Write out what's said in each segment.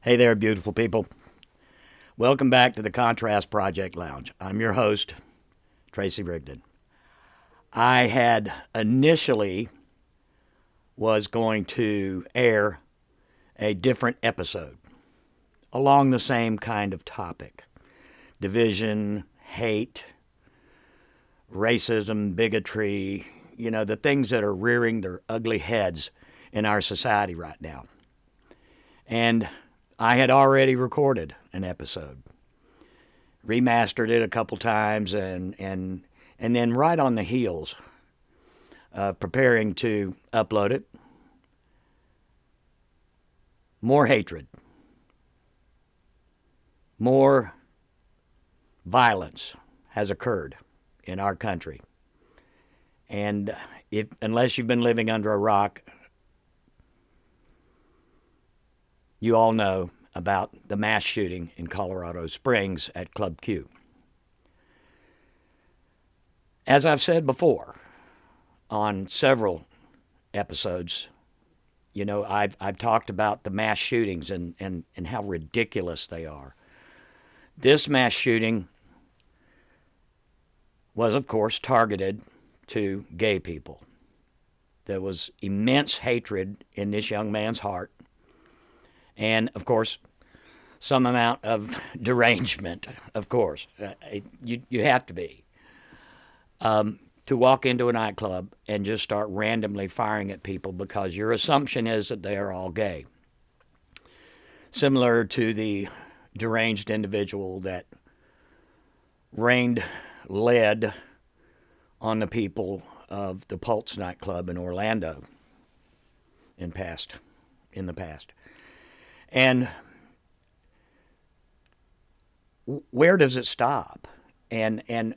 Hey there, beautiful people. Welcome back to the Contrast Project Lounge. I'm your host, Tracy Rigdon. I had initially was going to air a different episode along the same kind of topic. Division, hate, racism, bigotry, the things that are rearing their ugly heads in our society right now. And I had already recorded an episode, remastered it a couple times, and then right on the heels of preparing to upload it, more hatred, more violence has occurred in our country. And unless you've been living under a rock, you all know about the mass shooting in Colorado Springs at Club Q. As I've said before on several episodes, I've talked about the mass shootings and how ridiculous they are. This mass shooting was, of course, targeted to gay people. There was immense hatred in this young man's heart. And, of course, some amount of derangement, of course. You have to be. To walk into a nightclub and just start randomly firing at people because your assumption is that they are all gay. Similar to the deranged individual that rained lead on the people of the Pulse nightclub in Orlando in the past. And where does it stop? And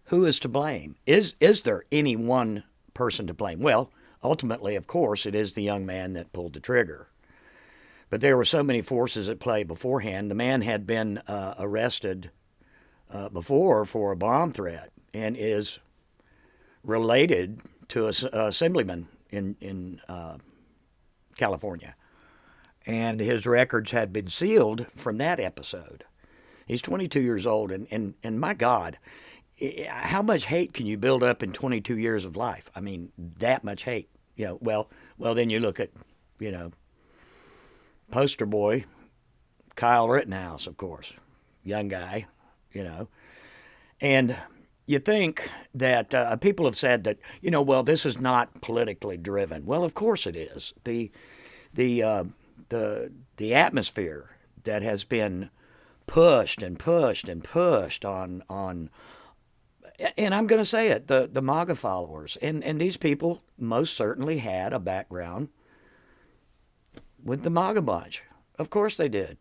who is to blame? Is there any one person to blame? Well, ultimately, of course, it is the young man that pulled the trigger. But there were so many forces at play beforehand. The man had been arrested before for a bomb threat and is related to an assemblyman in California. And his records had been sealed from that episode. He's 22 years old, and my God, how much hate can you build up in 22 years of life? I mean, that much hate. Well, then you look at, poster boy, Kyle Rittenhouse, of course, young guy, and you think that people have said that, this is not politically driven. Well, of course it is. The atmosphere that has been pushed and pushed and pushed on and I'm going to say it, the MAGA followers. And these people most certainly had a background with the MAGA bunch. Of course they did.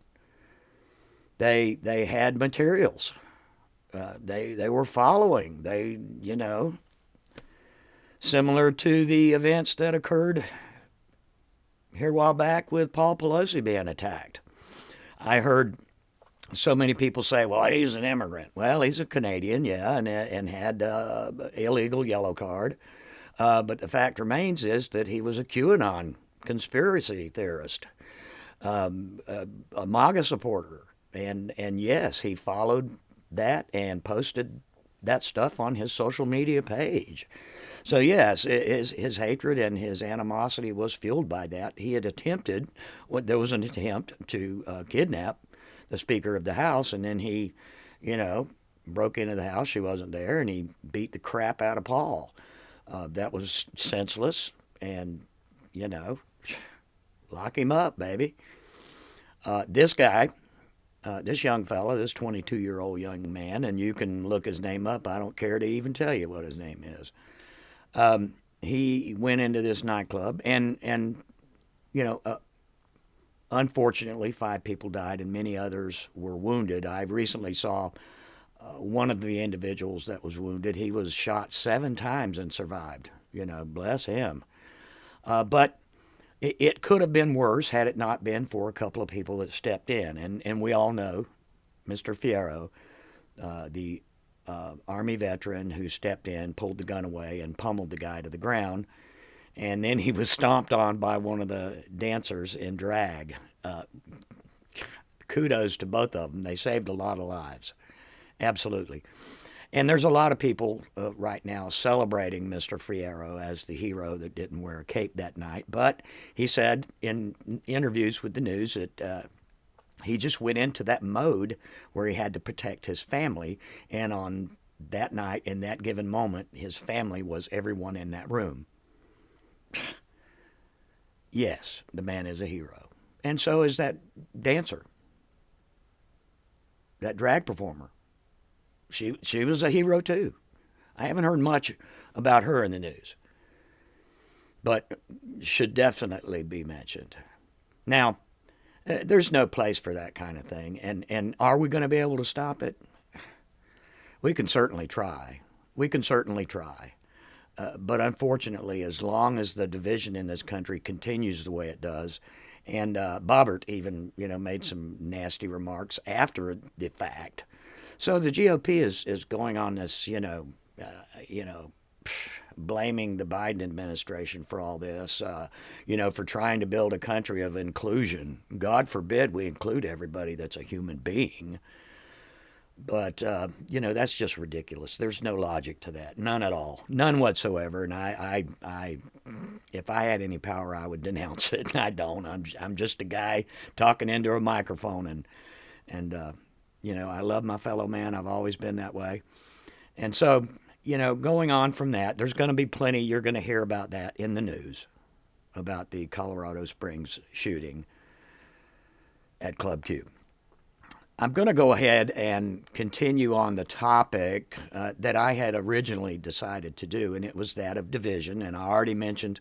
They had materials. They were following. Similar to the events that occurred here a while back with Paul Pelosi being attacked. I heard so many people say, well, he's an immigrant. Well, he's a Canadian, yeah, and had illegal yellow card. But the fact remains is that he was a QAnon conspiracy theorist, a MAGA supporter. And yes, he followed that and posted that stuff on his social media page. So yes, his hatred and his animosity was fueled by that. He had attempted, there was an attempt to kidnap the Speaker of the House, and then he, broke into the house. She wasn't there, and he beat the crap out of Paul. That was senseless, and, lock him up, baby. This guy, this young fella, this 22-year-old young man, and you can look his name up. I don't care to even tell you what his name is. He went into this nightclub, and unfortunately, 5 people died and many others were wounded. I recently saw one of the individuals that was wounded. He was shot 7 times and survived. Bless him. But it could have been worse had it not been for a couple of people that stepped in. And we all know Mr. Fierro, the Army veteran who stepped in, pulled the gun away, and pummeled the guy to the ground. And then he was stomped on by one of the dancers in drag. Kudos to both of them. They saved a lot of lives. Absolutely. And there's a lot of people right now celebrating Mr. Fierro as the hero that didn't wear a cape that night. But he said in interviews with the news that he just went into that mode where he had to protect his family. And on that night, in that given moment, his family was everyone in that room. Yes, the man is a hero. And so is that dancer, that drag performer. She was a hero too. I haven't heard much about her in the news, but should definitely be mentioned. Now, there's no place for that kind of thing, and are we going to be able to stop it? We can certainly try. We can certainly try. But unfortunately, as long as the division in this country continues the way it does, and Bobbert even made some nasty remarks after the fact. So the GOP is going on this blaming the Biden administration for all this, for trying to build a country of inclusion. God forbid we include everybody that's a human being. But, that's just ridiculous. There's no logic to that. None at all. None whatsoever. And I if I had any power, I would denounce it. And I don't. I'm just a guy talking into a microphone. And I love my fellow man. I've always been that way. And so, going on from that, there's going to be plenty. You're going to hear about that in the news, about the Colorado Springs shooting at Club Q. I'm going to go ahead and continue on the topic that I had originally decided to do, and it was that of division. And I already mentioned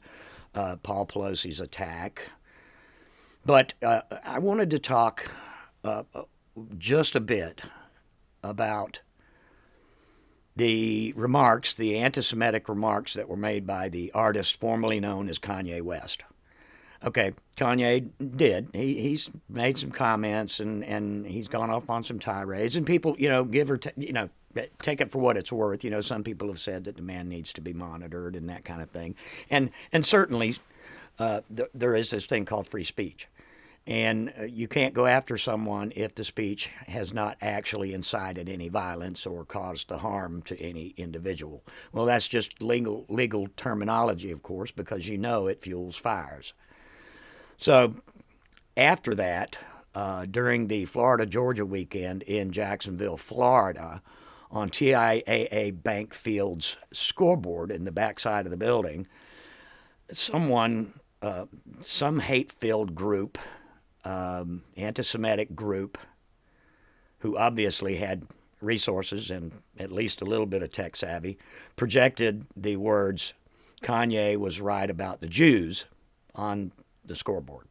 Paul Pelosi's attack. But I wanted to talk just a bit about the remarks, the anti-Semitic remarks that were made by the artist formerly known as Kanye West. Okay, Kanye did. He's made some comments and he's gone off on some tirades. And people, give or take it for what it's worth. Some people have said that the man needs to be monitored and that kind of thing. And certainly there is this thing called free speech. And you can't go after someone if the speech has not actually incited any violence or caused the harm to any individual. Well, that's just legal terminology, of course, because it fuels fires. So after that, during the Florida-Georgia weekend in Jacksonville, Florida, on TIAA Bank Field's scoreboard in the backside of the building, some hate-filled group, anti-Semitic group, who obviously had resources and at least a little bit of tech savvy, projected the words, Kanye was right about the Jews, on the scoreboard.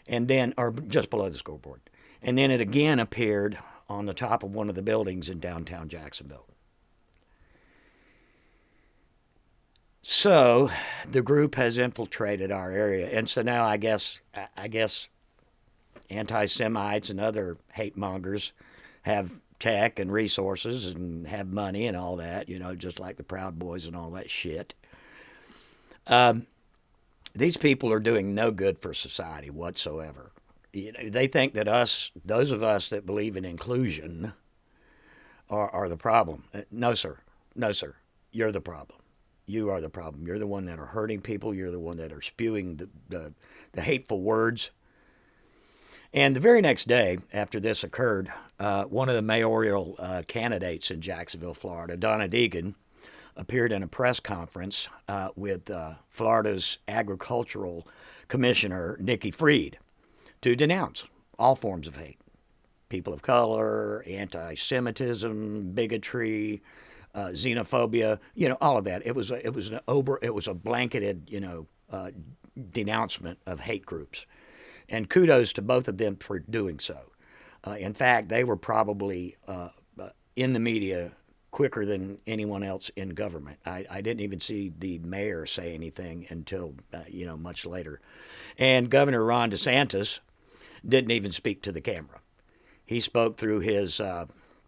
And then, or just below the scoreboard. And then it again appeared on the top of one of the buildings in downtown Jacksonville. So the group has infiltrated our area. And so now I guess anti-Semites and other hate mongers have tech and resources and have money and all that, just like the Proud Boys and all that shit. These people are doing no good for society whatsoever. They think that those of us that believe in inclusion, are the problem. No, sir. No, sir. You're the problem. You are the problem. You're the one that are hurting people. You're the one that are spewing the hateful words. And the very next day after this occurred, one of the mayoral candidates in Jacksonville, Florida, Donna Deegan, appeared in a press conference with Florida's agricultural commissioner, Nikki Fried, to denounce all forms of hate. People of color, anti-Semitism, bigotry, xenophobia, all of that. It was a blanketed, denouncement of hate groups. And kudos to both of them for doing so. In fact, they were probably in the media quicker than anyone else in government. I didn't even see the mayor say anything until, much later. And Governor Ron DeSantis didn't even speak to the camera. He spoke through his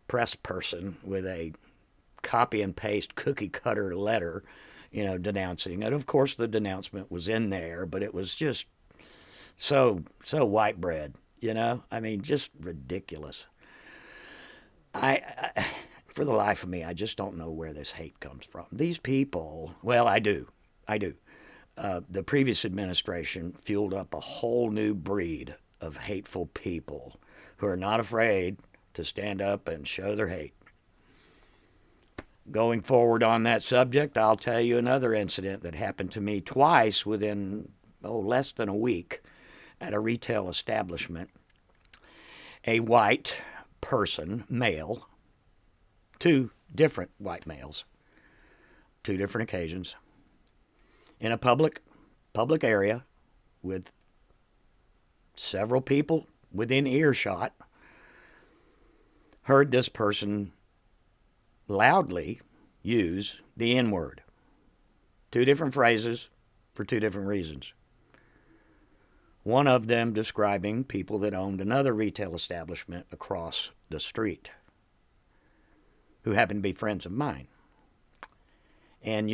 press person with a copy and paste cookie cutter letter denouncing it. Of course, the denouncement was in there, but it was just so white bread. I mean, just ridiculous. I for the life of me, I just don't know where this hate comes from. These people, well, I do. The previous administration fueled up a whole new breed of hateful people who are not afraid to stand up and show their hate. Going forward on that subject, I'll tell you another incident that happened to me twice within less than a week at a retail establishment. A white person, male, two different white males, two different occasions, in a public area with several people within earshot, heard this person loudly use the N-word. Two different phrases for two different reasons. One of them describing people that owned another retail establishment across the street, who happened to be friends of mine. And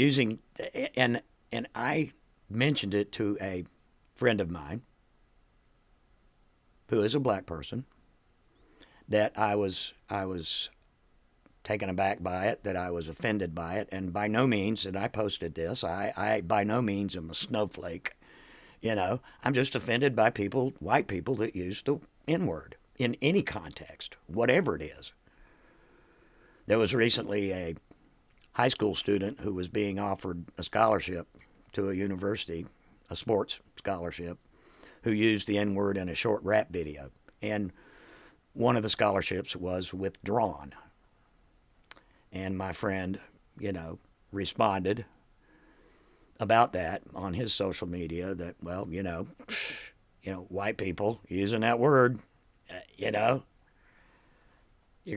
I mentioned it to a friend of mine who is a black person, that I was taken aback by it, that I was offended by it, and by no means, and I posted this, I by no means am a snowflake. I'm just offended by white people that use the N-word in any context, whatever it is. There was recently a high school student who was being offered a scholarship to a university, a sports scholarship, who used the N-word in a short rap video. And one of the scholarships was withdrawn. And my friend, responded about that on his social media that, well, white people using that word, you're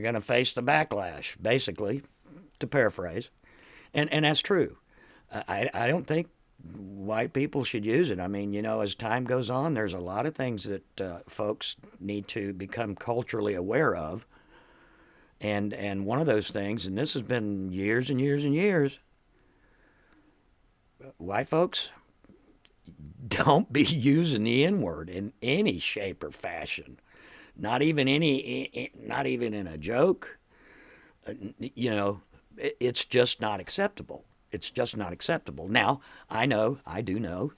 going to face the backlash, basically, to paraphrase. And that's true. I don't think white people should use it. I mean, as time goes on, there's a lot of things that folks need to become culturally aware of. And one of those things, and this has been years and years and years, white folks, don't be using the N-word in any shape or fashion. Not even in a joke. It's just not acceptable. It's just not acceptable. Now, I do know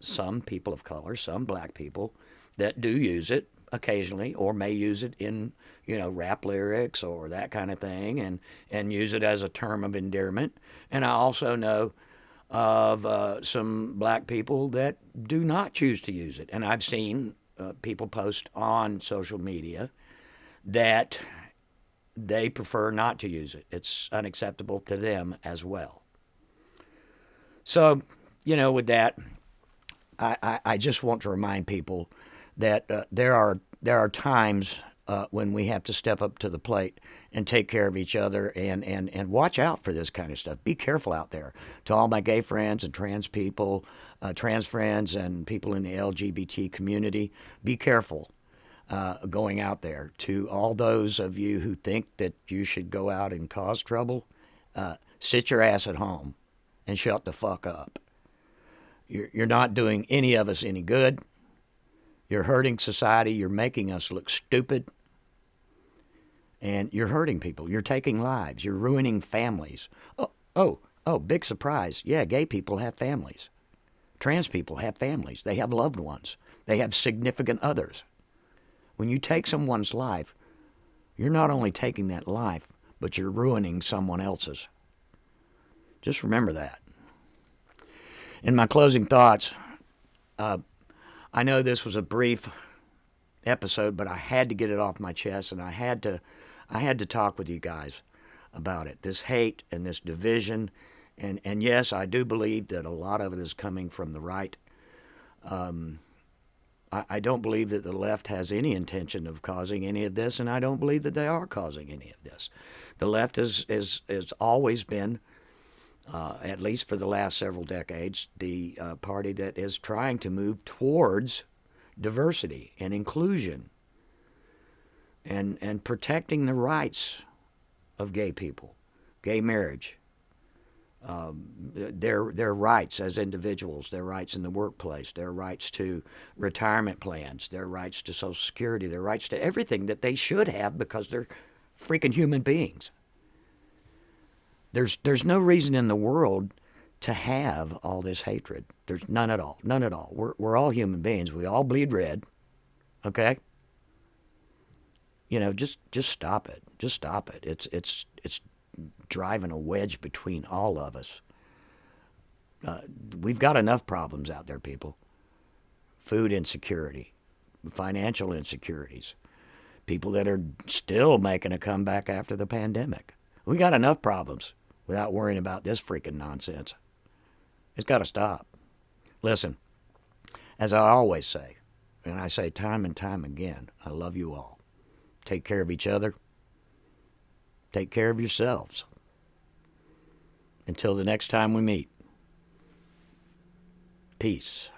some people of color, some black people that do use it occasionally, or may use it in, rap lyrics or that kind of thing, and use it as a term of endearment. And I also know of some black people that do not choose to use it. And I've seen people post on social media that they prefer not to use it. It's unacceptable to them as well. So, with that, I just want to remind people that there are times when we have to step up to the plate and take care of each other and watch out for this kind of stuff. Be careful out there. To all my gay friends and trans people, trans friends and people in the LGBT community, be careful going out there. To all those of you who think that you should go out and cause trouble, sit your ass at home and shut the fuck up. You're not doing any of us any good. You're hurting society. You're making us look stupid. And you're hurting people. You're taking lives. You're ruining families. Oh, big surprise. Yeah, gay people have families. Trans people have families. They have loved ones. They have significant others. When you take someone's life, you're not only taking that life, but you're ruining someone else's. Just remember that. In my closing thoughts, I know this was a brief episode, but I had to get it off my chest, and I had to talk with you guys about it. This hate and this division, and yes, I do believe that a lot of it is coming from the right. I don't believe that the left has any intention of causing any of this, and I don't believe that they are causing any of this. The left has always been, at least for the last several decades, the party that is trying to move towards diversity and inclusion and protecting the rights of gay people, gay marriage, Their rights as individuals, their rights in the workplace, their rights to retirement plans, their rights to Social Security, their rights to everything that they should have because they're freaking human beings. There's no reason in the world to have all this hatred. There's none at all. None at all. We're all human beings. We all bleed red. Okay? Just stop it. Just stop it. It's driving a wedge between all of us. We've got enough problems out there, people. Food insecurity, financial insecurities, people that are still making a comeback after the pandemic. We got enough problems without worrying about this freaking nonsense. It's got to stop. Listen, as I always say, and I say time and time again, I love you all. Take care of each other. Take care of yourselves. Until the next time we meet, peace.